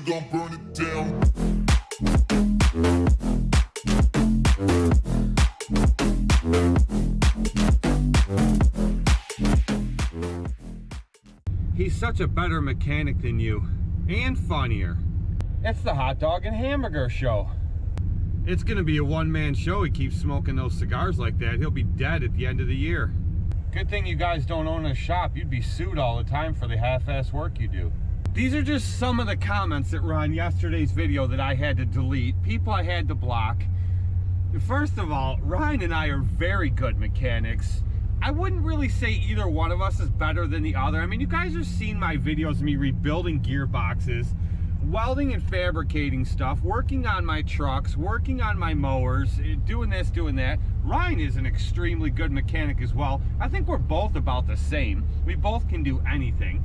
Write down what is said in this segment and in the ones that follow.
gon' burn it down. He's such a better mechanic than you, and funnier. It's the hot dog and hamburger show. It's gonna be a one-man show. He keeps smoking those cigars like that. He'll be dead at the end of the year. Good thing you guys don't own a shop. You'd be sued all the time for the half-ass work you do. These are just some of the comments that were on yesterday's video that I had to delete, people I had to block. First of all, Ryan and I are very good mechanics. I wouldn't really say either one of us is better than the other. I mean, you guys have seen my videos of me rebuilding gearboxes, welding and fabricating stuff, working on my trucks, working on my mowers, doing this, doing that. Ryan is an extremely good mechanic as well. I think we're both about the same. We both can do anything.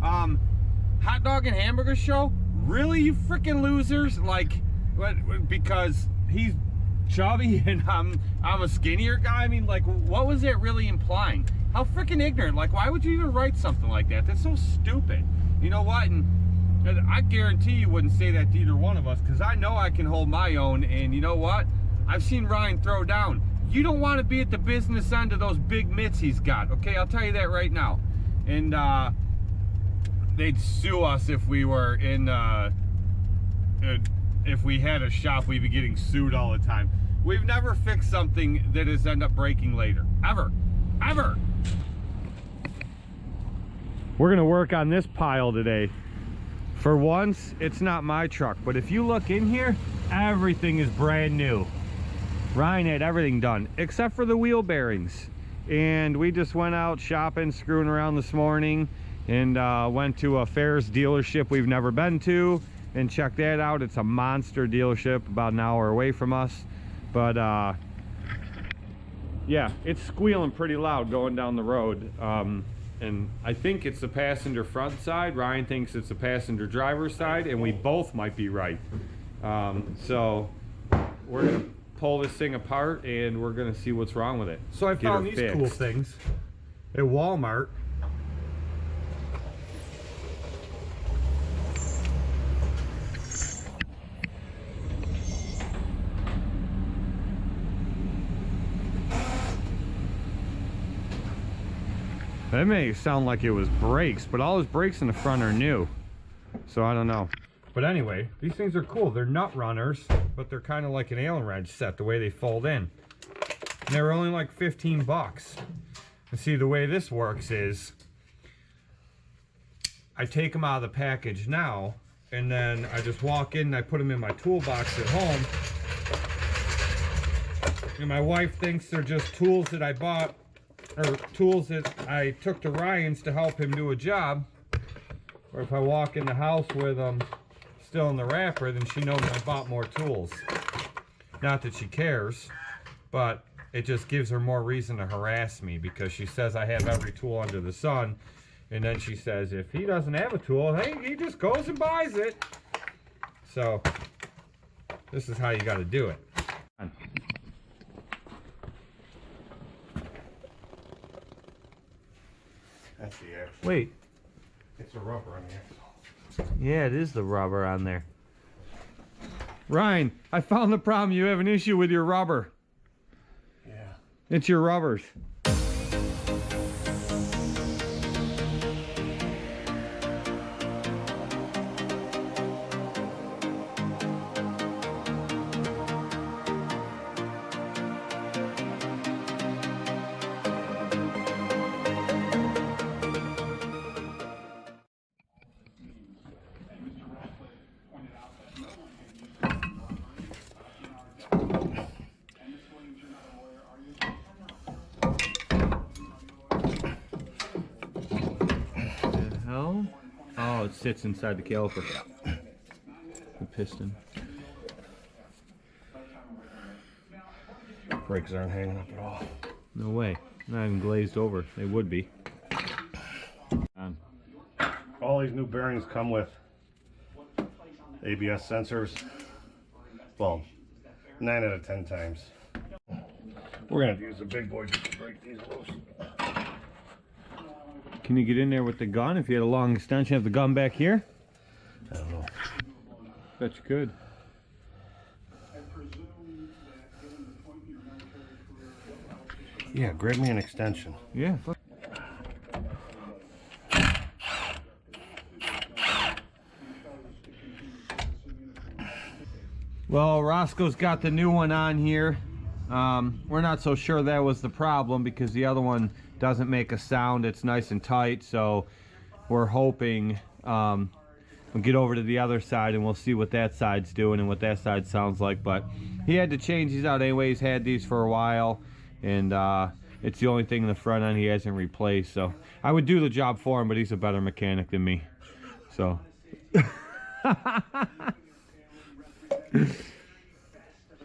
Hot dog and hamburger show? Really, you freaking losers? Like, what, because he's chubby and I'm a skinnier guy? I mean, like, what was it really implying? How freaking ignorant. Like, why would you even write something like that? That's so stupid. You know what? And I guarantee you wouldn't say that to either one of us, because I know I can hold my own. And you know what? I've seen Ryan throw down. You don't want to be at the business end of those big mitts he's got, okay? I'll tell you that right now. And they'd sue us if we were in if we had a shop. We'd be getting sued all the time. We've never fixed something that has ended up breaking later, ever. We're gonna work on this pile today. For once, it's not my truck, but if you look in here, everything is brand new. Ryan had everything done except for the wheel bearings, and we just went out shopping, screwing around this morning, and went to a Ferris dealership we've never been to and checked that out. It's a monster dealership about an hour away from us, but yeah, it's squealing pretty loud going down the road. And I think it's the passenger front side. Ryan thinks it's the passenger driver's side, and we both might be right. So we're gonna pull this thing apart and we're gonna see what's wrong with it. So I found these cool things at Walmart. That may sound like it was brakes, but all his brakes in the front are new. So I don't know. But anyway, these things are cool. They're nut runners, but they're kind of like an Allen wrench set, the way they fold in. And they were only like 15 bucks. And see, the way this works is I take them out of the package now, and then I just walk in and I put them in my toolbox at home. And my wife thinks they're just tools that I bought, or tools that I took to Ryan's to help him do a job. Or if I walk in the house with them still in the wrapper, then she knows I bought more tools. Not that she cares, but it just gives her more reason to harass me, because she says I have every tool under the sun, and then she says if he doesn't have a tool, hey, he just goes and buys it. So this is how you got to do it. That's the axle. Wait. It's the rubber on the axle. Yeah, it is the rubber on there. Ryan, I found the problem. You have an issue with your rubber. Yeah. It's your rubbers. Oh, it sits inside the caliper. The piston. Brakes aren't hanging up at all. No way. Not even glazed over. They would be. All these new bearings come with ABS sensors. Well, 9 out of 10 times. We're gonna have to use the big boy just to break these loose. Can you get in there with the gun? If you had a long extension, have the gun back here? I don't know. Bet you could. Yeah, grab me an extension. Yeah. Well, Roscoe's got the new one on here. We're not so sure that was the problem because the other one doesn't make a sound. It's nice and tight, so we're hoping we'll get over to the other side and we'll see what that side's doing and what that side sounds like. But he had to change these out anyway. He's had these for a while, and it's the only thing in the front end he hasn't replaced. So I would do the job for him, but he's a better mechanic than me. So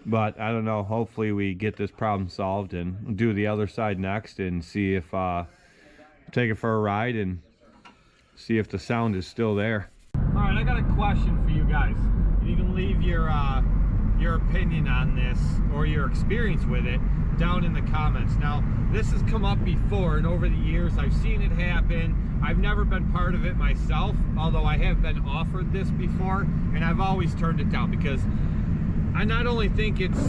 but I don't know, hopefully we get this problem solved and do the other side next and see if take it for a ride and see if the sound is still there. All right, I got a question for you guys. You can leave your opinion on this or your experience with it down in the comments. Now, this has come up before, and over the years I've seen it happen. I've never been part of it myself, although I have been offered this before, and I've always turned it down because I not only think it's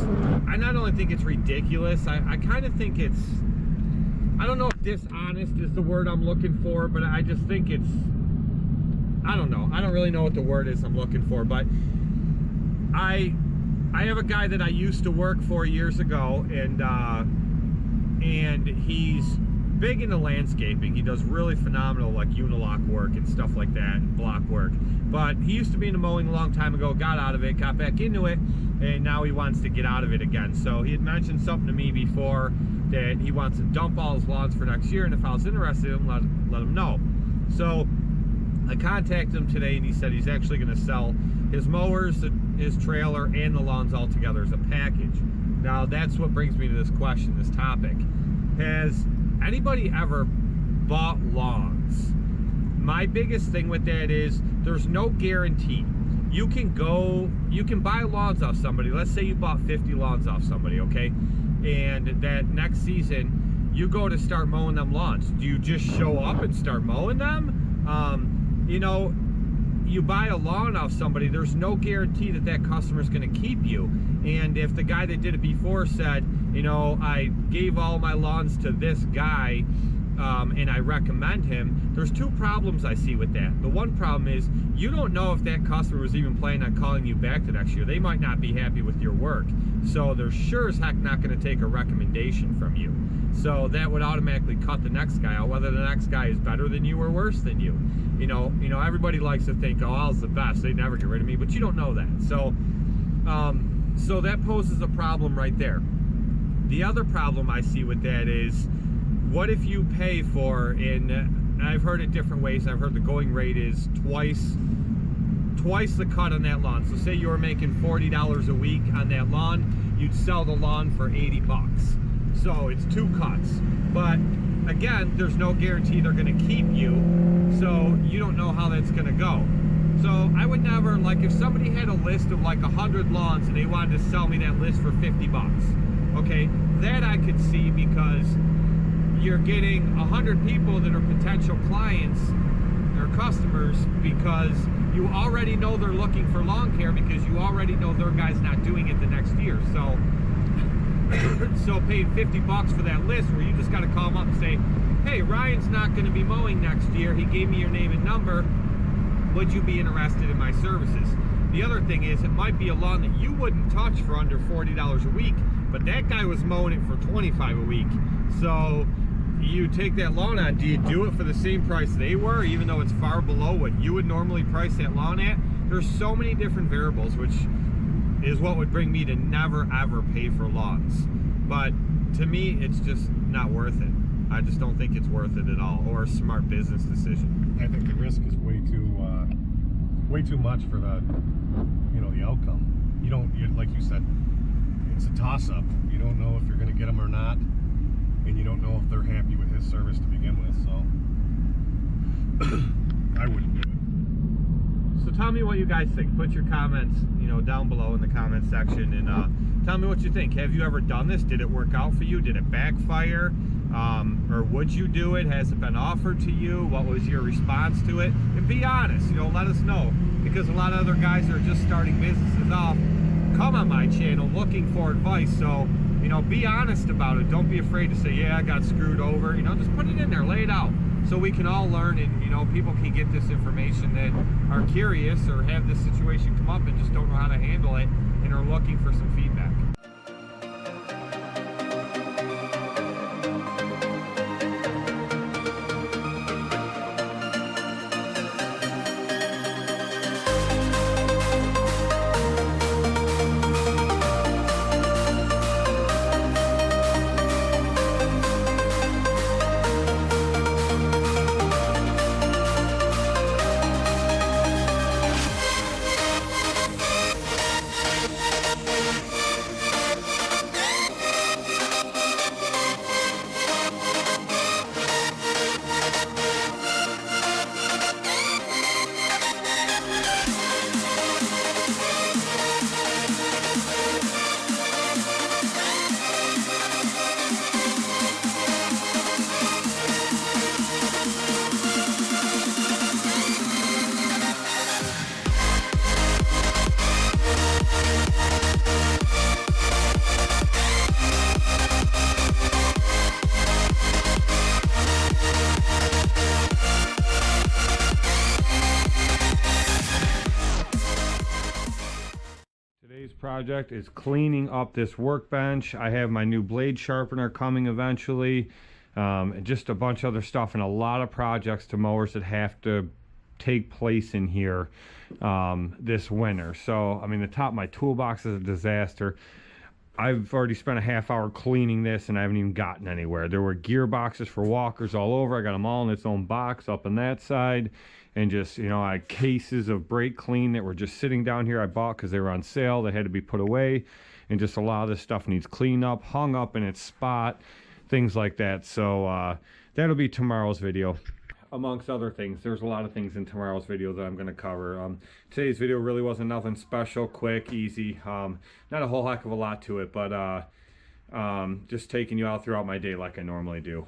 ridiculous, I kind of think it's, I don't know if dishonest is the word I'm looking for, but I just think it's, I don't know. I don't really know what the word is I'm looking for, but I have a guy that I used to work for years ago, and he's big into landscaping. He does really phenomenal like unilock work and stuff like that, and block work. But he used to be into mowing a long time ago, got out of it, got back into it, and now he wants to get out of it again. So he had mentioned something to me before that he wants to dump all his lawns for next year, and if I was interested in him, let him know. So I contacted him today, and he said he's actually going to sell his mowers, his trailer, and the lawns all together as a package. Now that's what brings me to this question, this topic. Has anybody ever bought lawns? My biggest thing with that is there's no guarantee. You can buy lawns off somebody. Let's say you bought 50 lawns off somebody, okay? And that next season you go to start mowing them lawns. Do you just show up and start mowing them? You know, you buy a lawn off somebody, there's no guarantee that that customer's going to keep you. And if the guy that did it before said, you know, I gave all my lawns to this guy, and I recommend him, there's two problems I see with that. The one problem is you don't know if that customer was even planning on calling you back the next year. They might not be happy with your work, so they're sure as heck not going to take a recommendation from you. So that would automatically cut the next guy out, whether the next guy is better than you or worse than you. You know, everybody likes to think, oh, I was the best, they never get rid of me, but you don't know that. So so that poses a problem right there. The other problem I see with that is, what if you pay for, and I've heard it different ways, I've heard the going rate is twice the cut on that lawn. So say you were making $40 a week on that lawn, you'd sell the lawn for 80 bucks. So it's two cuts. But again, there's no guarantee they're gonna keep you, so you don't know how that's gonna go. So I would never, like if somebody had a list of like 100 lawns and they wanted to sell me that list for 50 bucks, okay, that I could see, because you're getting 100 people that are potential clients or customers, because you already know they're looking for lawn care, because you already know their guy's not doing it the next year. So so paying 50 bucks for that list, where you just got to call them up and say, hey, Ryan's not going to be mowing next year, he gave me your name and number, would you be interested in my services? The other thing is, it might be a lawn that you wouldn't touch for under $40 a week, but that guy was mowing it for $25 a week. So you take that lawn on, do you do it for the same price they were, even though it's far below what you would normally price that lawn at? There's so many different variables, which is what would bring me to never ever pay for lawns. But to me, it's just not worth it. I just don't think it's worth it at all, or a smart business decision. I think the risk is way too much for the, you know, the outcome. You don't, like you said, it's a toss-up. You don't know if you're going to get them or not, and you don't know if they're happy with his service to begin with. So I wouldn't do it. So tell me what you guys think. Put your comments, you know, down below in the comment section, and tell me what you think. Have you ever done this? Did it work out for you? Did it backfire? Or would you do it? Has it been offered to you? What was your response to it? And be honest, you know, let us know, because a lot of other guys that are just starting businesses off come on my channel looking for advice. So, you know, be honest about it. Don't be afraid to say, yeah, I got screwed over. You know, just put it in there, lay it out, so we can all learn, and, you know, people can get this information that are curious or have this situation come up and just don't know how to handle it and are looking for some feedback. Today's project is cleaning up this workbench. I have my new blade sharpener coming eventually, and just a bunch of other stuff, and a lot of projects to mowers that have to take place in here this winter. So, I mean, the top of my toolbox is a disaster. I've already spent a half hour cleaning this and I haven't even gotten anywhere. There were gearboxes for walkers all over. I got them all in its own box up on that side. And just, you know, I had cases of brake clean that were just sitting down here I bought because they were on sale. They had to be put away. And just a lot of this stuff needs cleaned up, hung up in its spot, things like that. So that'll be tomorrow's video. Amongst other things, there's a lot of things in tomorrow's video that I'm going to cover. Today's video really wasn't nothing special, quick, easy. Not a whole heck of a lot to it, but just taking you out throughout my day like I normally do.